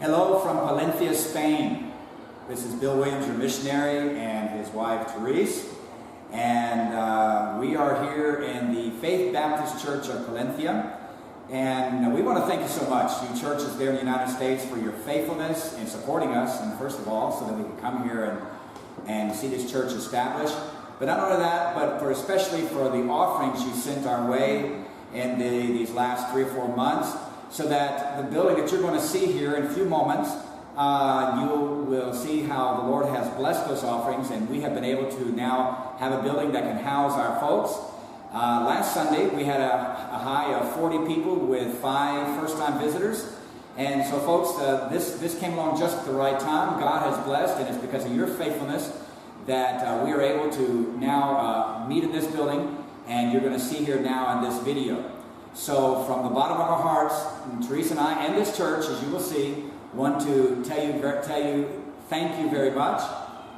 Hello from Palencia, Spain. This is Bill Williams, your missionary, and his wife, Therese. And we are here in the Faith Baptist Church of Palencia. And we want to thank you so much, you churches there in the United States, for your faithfulness in supporting us, and first of all, so that we can come here and see this church established. But not only that, but especially for the offerings you sent our way in these last 3 or 4 months, so that the building that you're going to see here in a few moments, you will see how the Lord has blessed those offerings, and we have been able to now have a building that can house our folks. Last Sunday we had a high of 40 people with 5 first-time visitors, and so folks, this came along just at the right time. God has blessed, and it's because of your faithfulness that we are able to now meet in this building, and you're going to see here now in this video. So from the bottom of our hearts, Therese and I and this church, as you will see, want to tell you thank you very much.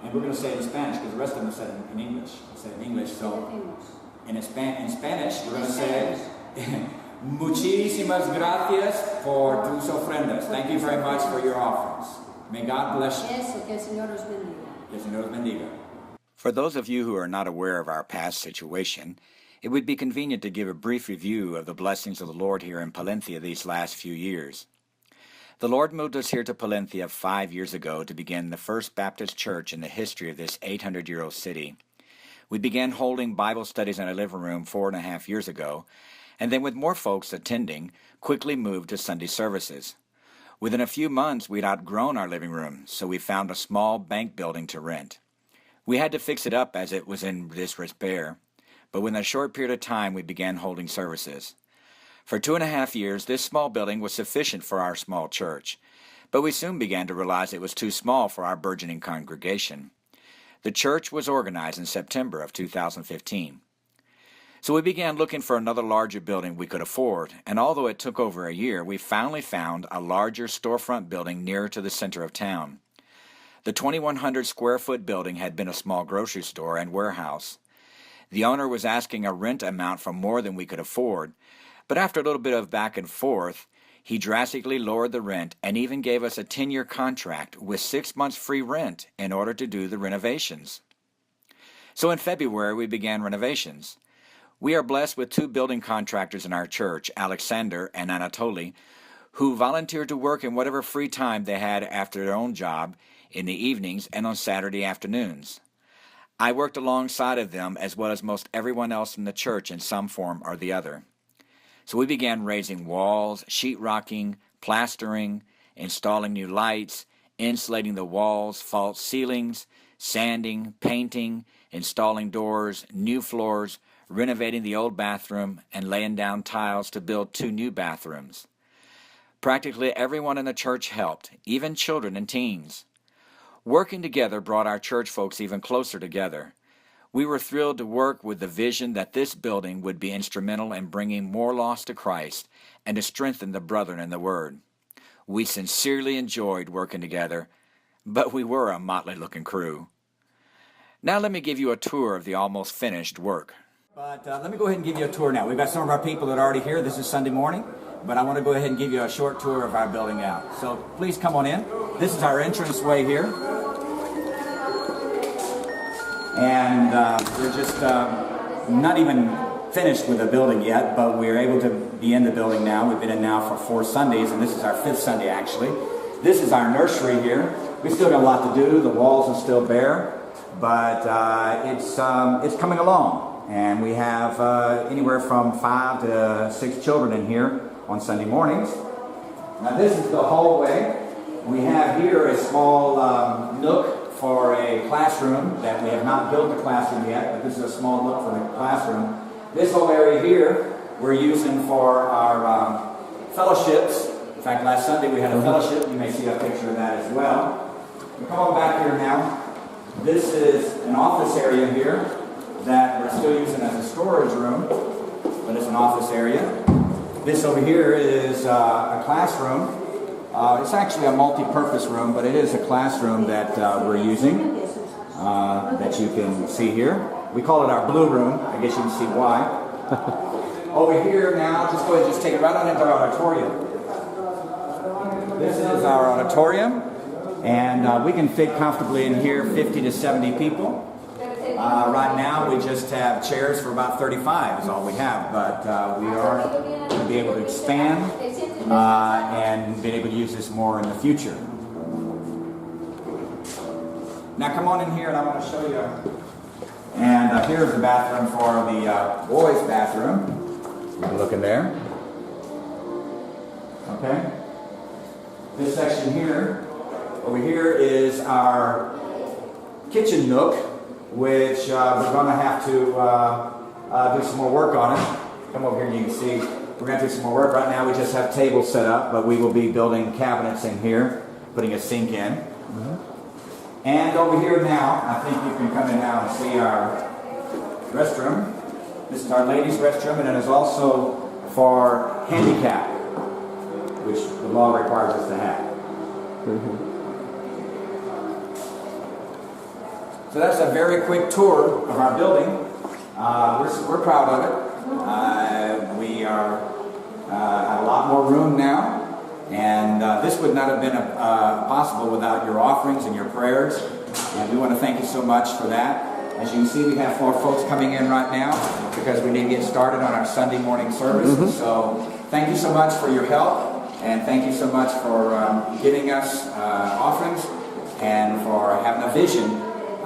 And we're going to say it in Spanish because the rest of them said it in English. We'll say it in English. So in Spanish, we're going to say muchísimas gracias por tus ofrendas. Thank you very much for your offerings. May God bless you. Eso, que el Señor os bendiga. Que el Señor os bendiga. For those of you who are not aware of our past situation, it would be convenient to give a brief review of the blessings of the Lord here in Palencia these last few years. The Lord moved us here to Palencia 5 years ago to begin the first Baptist church in the history of this 800-year-old city. We began holding Bible studies in a living room 4.5 years ago, and then with more folks attending, quickly moved to Sunday services. Within a few months, we'd outgrown our living room, so we found a small bank building to rent. We had to fix it up as it was in disrepair, but within a short period of time, we began holding services. For 2.5 years, this small building was sufficient for our small church, but we soon began to realize it was too small for our burgeoning congregation. The church was organized in September of 2015. So we began looking for another larger building we could afford, and although it took over a year, we finally found a larger storefront building nearer to the center of town. The 2,100 square foot building had been a small grocery store and warehouse. The owner was asking a rent amount for more than we could afford, but after a little bit of back and forth, he drastically lowered the rent and even gave us a 10-year contract with 6 months free rent in order to do the renovations. So in February, we began renovations. We are blessed with 2 building contractors in our church, Alexander and Anatoly, who volunteered to work in whatever free time they had after their own job in the evenings and on Saturday afternoons. I worked alongside of them as well as most everyone else in the church in some form or the other. So we began raising walls, sheetrocking, plastering, installing new lights, insulating the walls, false ceilings, sanding, painting, installing doors, new floors, renovating the old bathroom, and laying down tiles to build 2 new bathrooms. Practically everyone in the church helped, even children and teens. Working together brought our church folks even closer together. We were thrilled to work with the vision that this building would be instrumental in bringing more lost to Christ and to strengthen the brethren in the Word. We sincerely enjoyed working together, but we were a motley-looking crew. Now let me give you a tour of the almost finished work. But let me go ahead and give you a tour now. We've got some of our people that are already here. This is Sunday morning, but I want to go ahead and give you a short tour of our building out. So please come on in. This is our entranceway here. And we're just not even finished with the building yet, but we're able to be in the building now. We've been in now for 4 Sundays, and this is our 5th Sunday actually. This is our nursery here. We've still got a lot to do. The walls are still bare, but it's coming along. And we have anywhere from 5 to 6 children in here on Sunday mornings. Now this is the hallway. We have here a small nook for a classroom that we have not built the classroom yet, but this is a small nook for the classroom. This whole area here we're using for our fellowships. In fact, last Sunday we had a fellowship. You may see a picture of that as well. We come on back here now. This is an office area here that we're still using as a storage room, but it's an office area. This over here is a classroom. It's actually a multi-purpose room, but it is a classroom that we're using, that you can see here. We call it our blue room. I guess you can see why. Over here now, just go ahead and just take it right on into our auditorium. This is our auditorium, and we can fit comfortably in here 50 to 70 people. Right now we just have chairs for about 35 is all we have, but we are going to be able to expand and be able to use this more in the future. Now come on in here and I want to show you. And here's the bathroom for the boys' bathroom. You can look in there. Okay. This section here, over here is our kitchen nook, which we're going to have to do some more work on it. Come over here and you can see we're going to do some more work. Right now we just have tables set up, but we will be building cabinets in here, putting a sink in. And over here now, I think you can come in now and see our restroom. This is our ladies' restroom, and it is also for handicap, which the law requires us to have. So that's a very quick tour of our building. We're proud of it. We have a lot more room now. And this would not have been possible without your offerings and your prayers. And we want to thank you so much for that. As you can see, we have 4 folks coming in right now because we need to get started on our Sunday morning service. So thank you so much for your help. And thank you so much for giving us offerings and for having a vision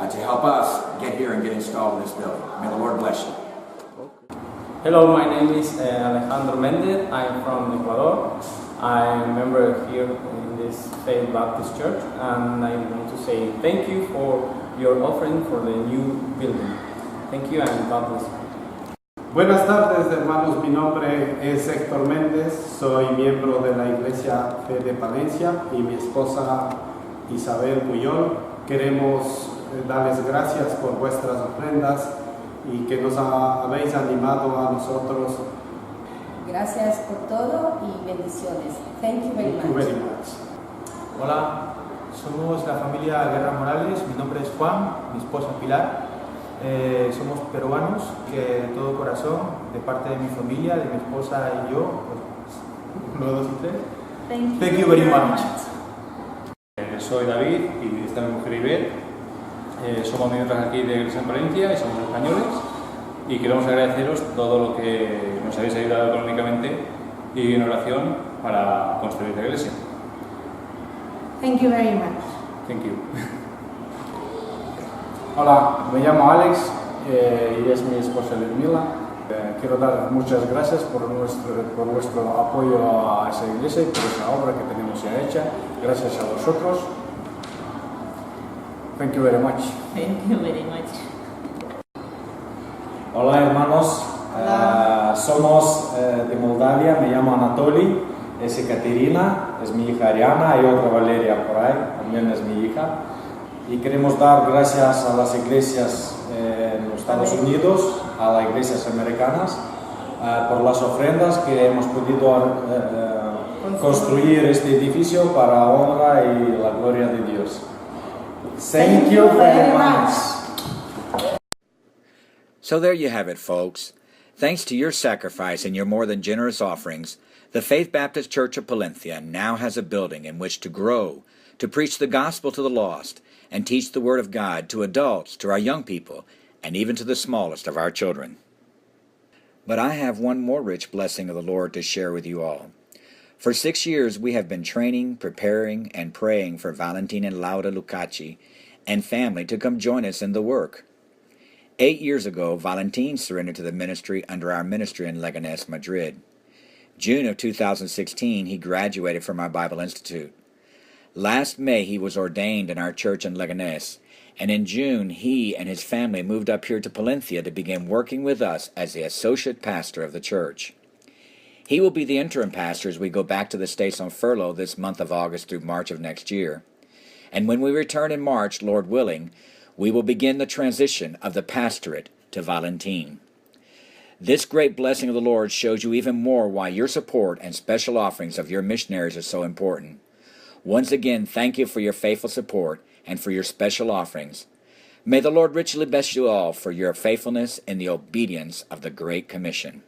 to help us get here and get installed in this building. May the Lord bless you. Hello, my name is Alejandro Mendez. I'm from Ecuador. I'm a member here in this Faith Baptist Church, and I want to say thank you for your offering for the new building. Thank you, and God bless you. Buenas tardes, hermanos. Mi nombre es Héctor Méndez. Soy miembro de la Iglesia Fe de Palencia y mi esposa Isabel Puyol. Queremos darles gracias por vuestras ofrendas y que nos habéis animado a nosotros. Gracias por todo y bendiciones. Thank you very much. Hola, somos la familia Guerra Morales. Mi nombre es Juan, mi esposa Pilar. Somos peruanos que de todo corazón, de parte de mi familia, de mi esposa y yo, pues, 1, 2 y 3. Thank you very much. Soy David y esta es mi mujer Ivette. Somos miembros aquí de Iglesia en Palencia y somos españoles. Y queremos agradeceros todo lo que nos habéis ayudado económicamente y en oración para construir la iglesia. Thank you very much. Thank you. Hola, me llamo Alex y es mi esposa Ludmila. Quiero dar muchas gracias por vuestro apoyo a esa iglesia y por esa obra que tenemos ya hecha. Gracias a vosotros. Thank you very much. Thank you very much. Hola hermanos, somos de Moldavia, me llamo Anatoly, es Ekaterina, es mi hija Ariana y otra Valeria por ahí, también es mi hija. Y queremos dar gracias a las iglesias en los Estados Unidos, a las iglesias americanas, por las ofrendas que hemos podido construir este edificio para honra y la gloria de Dios. Thank you very much. So there you have it, folks. Thanks to your sacrifice and your more than generous offerings, the Faith Baptist Church of Palencia now has a building in which to grow, to preach the gospel to the lost, and teach the Word of God to adults, to our young people, and even to the smallest of our children. But I have one more rich blessing of the Lord to share with you all. For 6 years we have been training, preparing, and praying for Valentin and Laura Lucacci and family to come join us in the work. 8 years ago, Valentin surrendered to the ministry under our ministry in Leganés, Madrid. June of 2016, he graduated from our Bible Institute. Last May, he was ordained in our church in Leganés, and in June, he and his family moved up here to Palencia to begin working with us as the associate pastor of the church. He will be the interim pastor as we go back to the States on furlough this month of August through March of next year. And when we return in March, Lord willing, we will begin the transition of the pastorate to Valentin. This great blessing of the Lord shows you even more why your support and special offerings of your missionaries are so important. Once again, thank you for your faithful support and for your special offerings. May the Lord richly bless you all for your faithfulness in the obedience of the Great Commission.